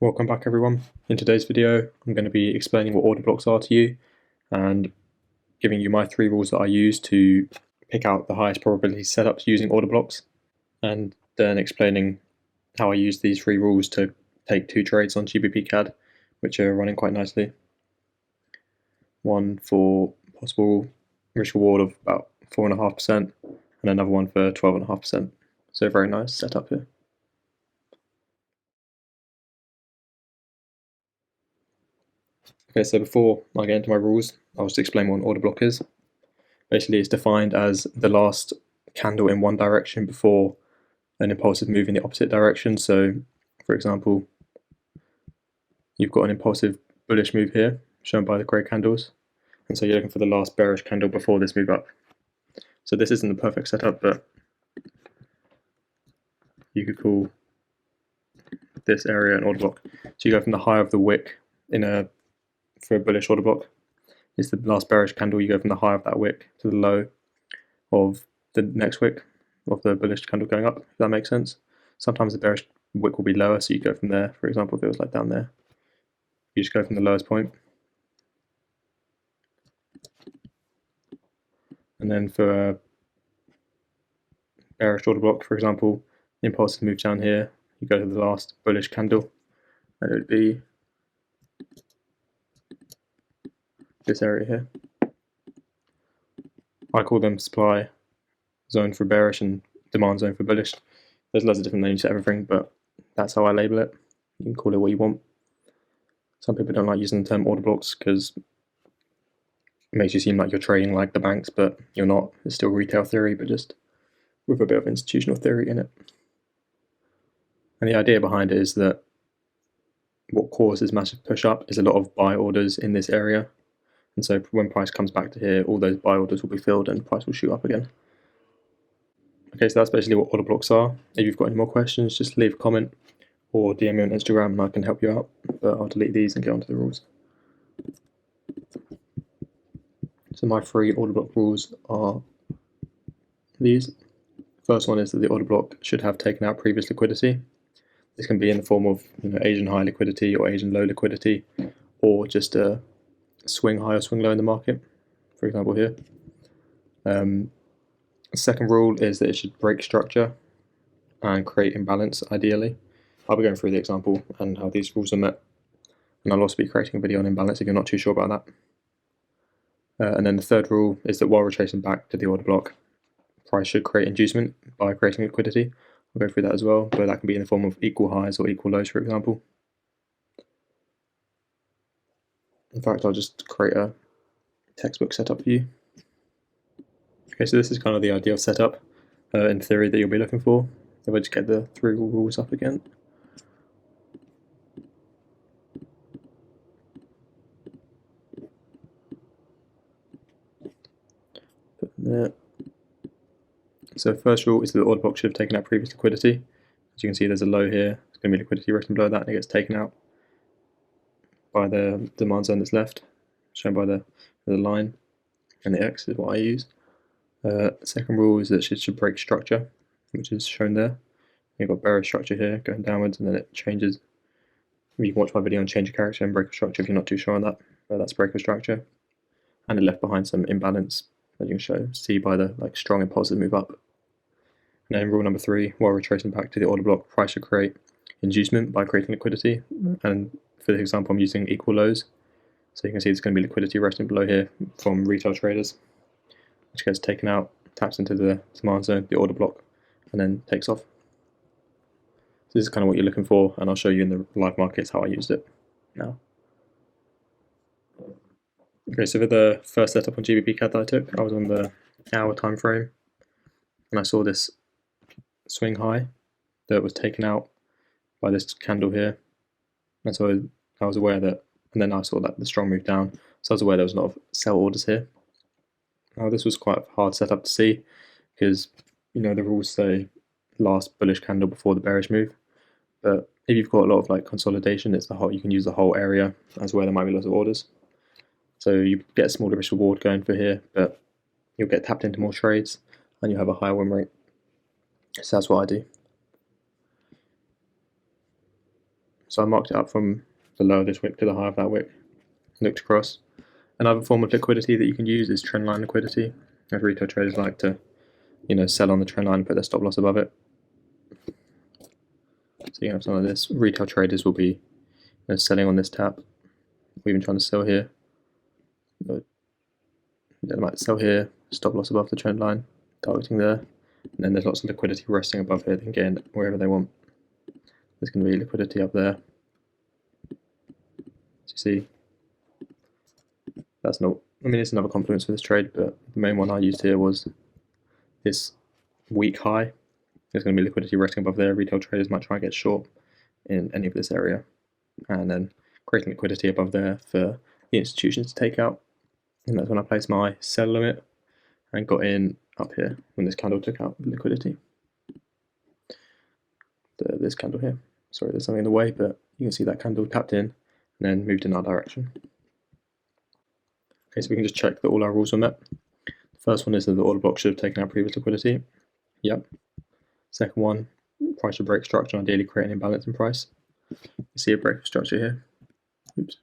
Welcome back everyone. In today's video I'm going to be explaining what order blocks are to you and giving you my 3 rules that I use to pick out the highest probability setups using order blocks, and then explaining how I use these 3 rules to take 2 trades on GBP CAD which are running quite nicely. One for possible risk reward of about 4.5% and another one for 12.5%. So very nice setup here. Okay, so before I get into my rules, I'll just explain what an order block is. Basically, it's defined as the last candle in one direction before an impulsive move in the opposite direction. So, for example, you've got an impulsive bullish move here, shown by the grey candles, and so you're looking for the last bearish candle before this move up. So this isn't the perfect setup, but you could call this area an order block. So you go from the high of the wick for a bullish order block. It's the last bearish candle. You go from the high of that wick to the low of the next wick of the bullish candle going up, if that makes sense. Sometimes the bearish wick will be lower, so you go from there. For example, if it was like down there, you just go from the lowest point. And then for a bearish order block, for example, impulsive move down here, you go to the last bullish candle, and it would be this area here. I call them supply zone for bearish and demand zone for bullish. There's loads of different names for everything, but that's how I label it. You can call it what you want. Some people don't like using the term order blocks because it makes you seem like you're trading like the banks, but you're not. It's still retail theory, but just with a bit of institutional theory in it. And the idea behind it is that what causes massive push up is a lot of buy orders in this area. And so when price comes back to here, all those buy orders will be filled and price will shoot up again. Okay, so that's basically what order blocks are. If you've got any more questions, just leave a comment or DM me on Instagram and I can help you out. But I'll delete these and get onto the rules. So my 3 order block rules are these. First one is that the order block should have taken out previous liquidity. This can be in the form of Asian high liquidity or Asian low liquidity, or just a swing high or swing low in the market, for example here. The second rule is that it should break structure and create imbalance ideally. I'll be going through the example and how these rules are met, and I'll also be creating a video on imbalance if you're not too sure about that. And then the third rule is that while retracing back to the order block, price should create inducement by creating liquidity. I'll go through that as well, but that can be in the form of equal highs or equal lows, for example. In fact, I'll just create a textbook setup for you. Okay, so this is kind of the ideal setup in theory that you'll be looking for. If I just get the 3 rules up again. Put them there. So first rule is that the order block should have taken out previous liquidity. As you can see, there's a low here. There's going to be liquidity resting below that, and it gets taken out by the demand zone that's left, shown by the line, and the X is what I use. Second rule is that it should break structure, which is shown there. You've got bearish structure here going downwards, and then it changes. You can watch my video on change of character and break of structure if you're not too sure on that. That's break of structure, and it left behind some imbalance, as you can see by the strong impulsive move up. And then rule number 3, while retracing back to the order block, price should create inducement by creating liquidity. And for this example, I'm using equal lows. So you can see there's going to be liquidity resting below here from retail traders, which gets taken out, taps into the demand zone, the order block, and then takes off. So this is kind of what you're looking for, and I'll show you in the live markets how I used it now. Okay, so for the first setup on GBP CAD that I took, I was on the hour time frame, and I saw this swing high that was taken out by this candle here, and so I was aware that, and then I saw that the strong move down, so I was aware there was a lot of sell orders here. Now this was quite a hard setup to see because the rules say last bullish candle before the bearish move, but if you've got a lot of consolidation, it's you can use the whole area as where there might be lots of orders. So you get a smaller risk reward going for here, but you'll get tapped into more trades and you have a higher win rate. So that's what I do. So I marked it up from the low of this wick to the high of that wick, looked across. Another form of liquidity that you can use is trend line liquidity. As retail traders like to, sell on the trend line and put their stop loss above it. So you have some of this. Retail traders will be selling on this tap. We're even trying to sell here. They might sell here, stop loss above the trend line, targeting there. And then there's lots of liquidity resting above here. They can get in wherever they want. There's going to be liquidity up there. As you see, that's not, it's another confluence for this trade, but the main one I used here was this weak high. There's going to be liquidity resting above there. Retail traders might try and get short in any of this area, and then creating liquidity above there for the institutions to take out. And that's when I placed my sell limit and got in up here when this candle took out liquidity. This candle here. Sorry, there's something in the way, but you can see that candle tapped in and then moved in that direction. Okay, so we can just check that all our rules are met. The first one is that the order block should have taken out previous liquidity. Yep. Second one, price should break structure and ideally create an imbalance in price. You see a break of structure here. Oops.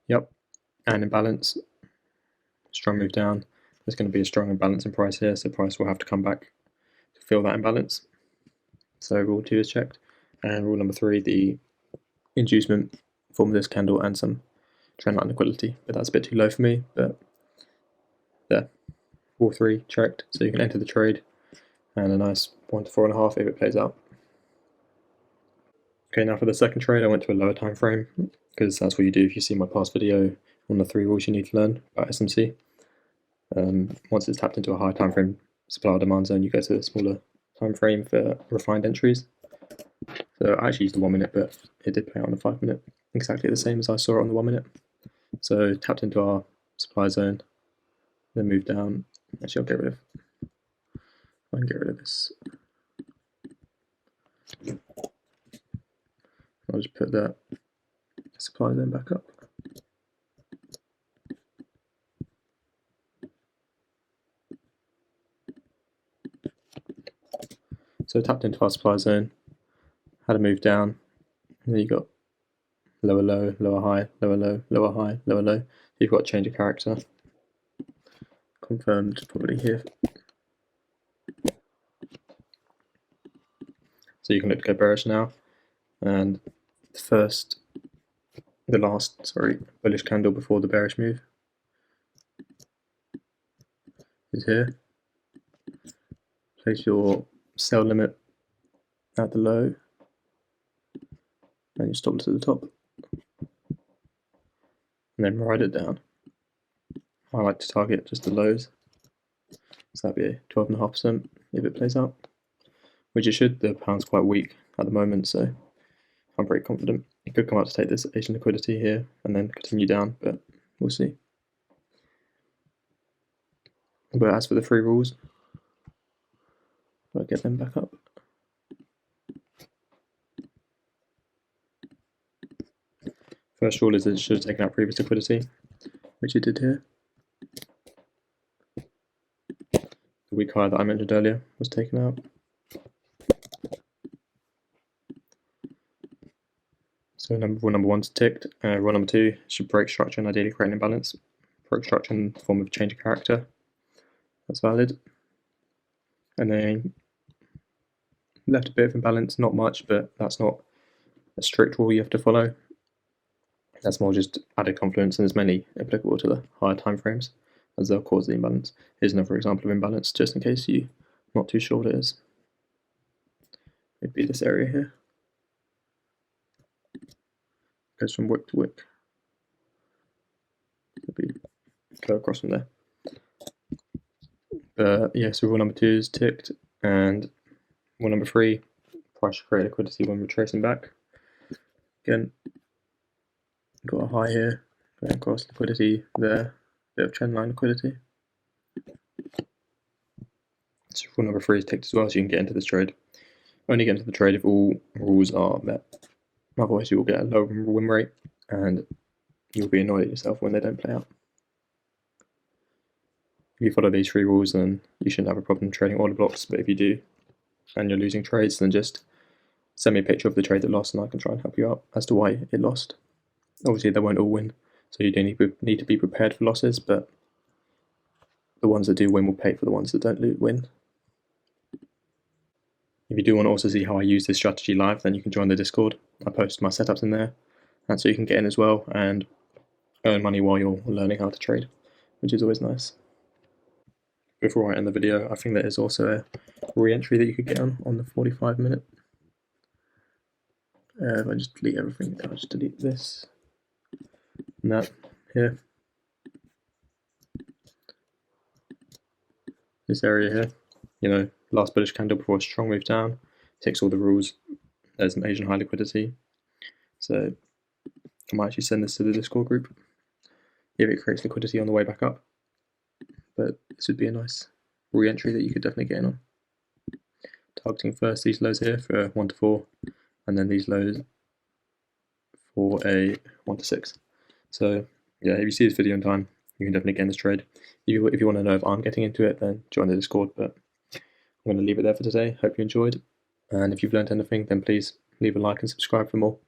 Yep, and imbalance, strong move down. There's going to be a strong imbalance in price here, so price will have to come back to fill that imbalance. So rule 2 is checked. And rule number 3, the inducement form of this candle and some trend line liquidity, but that's a bit too low for me, but there. Rule 3 checked, so you can enter the trade and a nice 1 to 4.5 if it plays out. Okay, now for the second trade, I went to a lower time frame because that's what you do if you see my past video on the 3 rules you need to learn about SMC. Once it's tapped into a higher time frame supply demand zone, you go to a smaller time frame for refined entries. So I actually used the 1 minute, but it did play out on the 5 minute, exactly the same as I saw it on the 1 minute. So tapped into our supply zone, then moved down. Actually, I can get rid of this. I'll just put that supply zone back up. So tapped into our supply zone, had a move down, and then you got lower low, lower high, lower low, lower high, lower low. You've got a change of character. Confirmed probably here. So you can look to go bearish now, and the last bullish candle before the bearish move is here. Place your sell limit at the low and you stop loss at the top, and then ride it down. I like to target just the lows, so that'd be 12.5% if it plays out, which it should. The pound's quite weak at the moment, so I'm pretty confident it could come out to take this Asian liquidity here and then continue down, but we'll see. But as for the 3 rules, I'll get them back up. First rule is that it should have taken out previous liquidity, which it did here. The weak high that I mentioned earlier was taken out. So rule number 1's ticked. Rule number 2 should break structure and ideally create an imbalance. Broke structure in the form of change of character. That's valid. And then left a bit of imbalance, not much, but that's not a strict rule you have to follow. That's more just added confluence, and there's many applicable to the higher time frames as they'll cause the imbalance. Here's another example of imbalance, just in case you're not too sure what it is. It'd be this area here. Goes from wick to wick. Go across from there. But yeah, so rule number 2 is ticked, and rule number 3, price should create liquidity when retracing back. Again, got a high here, going across, liquidity there, bit of trend line liquidity. So rule number 3 is ticked as well, so you can get into this trade. Only get into the trade if all rules are met. Otherwise, you will get a low win rate, and you'll be annoyed at yourself when they don't play out. If you follow these 3 rules, then you shouldn't have a problem trading order blocks, but if you do, and you're losing trades, then just send me a picture of the trade that lost and I can try and help you out as to why it lost. Obviously they won't all win, so you do need to be prepared for losses, but the ones that do win will pay for the ones that don't win. If you do want to also see how I use this strategy live, then you can join the Discord. I post my setups in there, and so you can get in as well and earn money while you're learning how to trade, which is always nice. Before I end the video, I think there is also a re-entry that you could get on the 45-minute. If I just delete everything, I'll just delete this and that here. This area here, you know, last bullish candle before a strong move down, ticks all the rules. There's an Asian high liquidity. So I might actually send this to the Discord group if it creates liquidity on the way back up. But this would be a nice re-entry that you could definitely get in on. Targeting first these lows here for 1 to 4, and then these lows for a 1 to 6. So yeah, if you see this video in time, you can definitely get in this trade. If you want to know if I'm getting into it, then join the Discord, but I'm going to leave it there for today. Hope you enjoyed, and if you've learned anything, then please leave a like and subscribe for more.